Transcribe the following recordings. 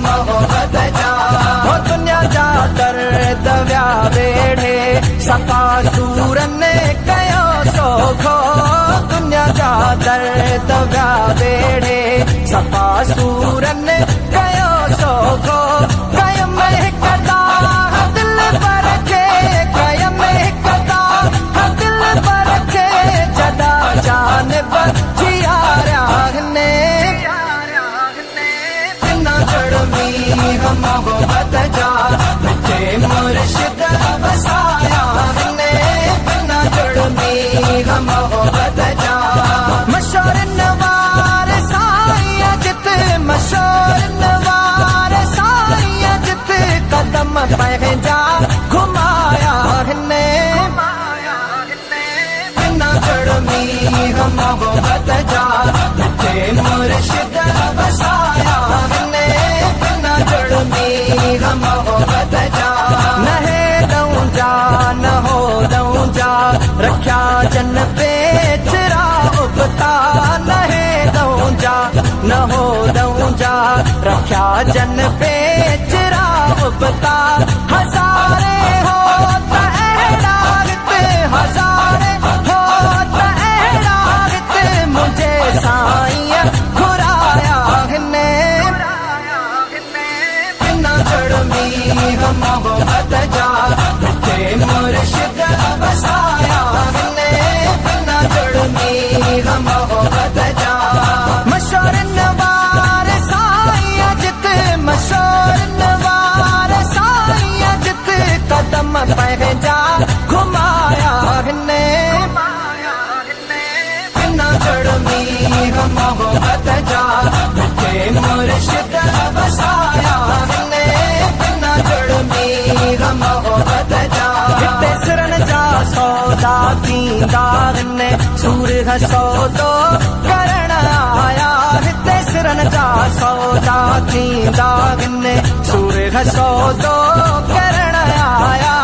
मोहब्बत जा हो दुनिया जा दर्द व्या वेड़े सफा सूरन कयो सोखो दुनिया जा दर्द व्या वेड़े सफा सूरन कयो सोखो कयम कदा दिल पर के कयम कदा दिल पर के जदा जान बचियारा ने ना चढ़मी मोहब्बत जा मुझे मुर्शिद बसाया ने ना चढ़मी मोहब्बत जा मशोर नवार साइया जित मशोर नवार साइया जित कदम पे जा घुमाया ने ना चढ़मी मोहब्बत जा मुझे मुर्शिद बसाया ने ना चढ़मी मोहब्बत जा नहे दऊं जा न हो दऊं जा रख्या जन बेचरा उबता नहे दऊं जा न हो दऊं जा रख्या जन बेचरा उबता हजारे हो हजारे हो मुझे साईं घुराया ने ना चढ़मी मोहब्बत जा मुझे मुर्शिद बसाया ने ना चढ़मी मोहब्बत जा मशोर नवार साईं जित मशोर नवार साईं जित कदम पे जा घुमाया ने ना चढ़मी मोहब्बत जा मुझे मुर्शिद बसाया ने ना चढ़मी मोहब्बत जा तेसरन जा सौदा थींदा ने सूरह सौदो करण आया तेसरन जा सौदा थींदा ने सूरह सौदो करण आया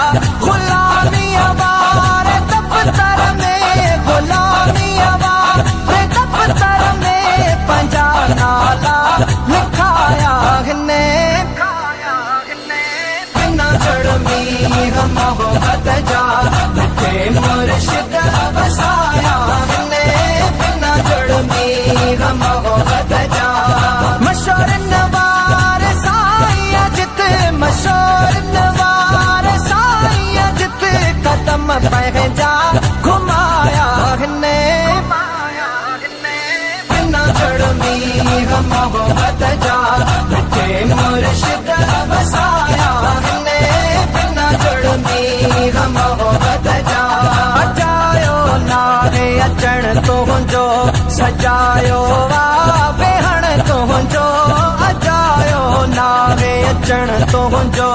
गुलामी अवार दफ्तर में गुलामी अवार दफ्तर में पंजा नाला लिखाया ने ना चढ़मी मोहब्बत जा मुझे मुर्शिद बसाया ने ना चढ़मी मोहब्बत जा मशोर नवार साईं जित मशोर नवार साईं जित कदम पे जा घुमाया ने ना चढ़मी मोहब्बत जा मुझे मुर्शिद बसाया ने ना चढ़मी मोहब्बत जा अजायो नारे अचण तुंहिंजो सजायो वा बेहण तुंहिंजो अजायो नारे अचण तुंहिंजो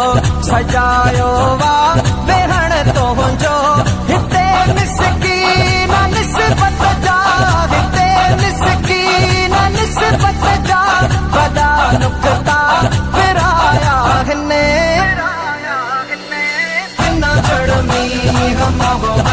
सजायो वा बेहण तुंहिंजो हिते मिसकीन निस्बत जा हिते मिसकीन निस्बत जा बदा नुक्ता फिराया ने ना चढ़मी मोहब्बत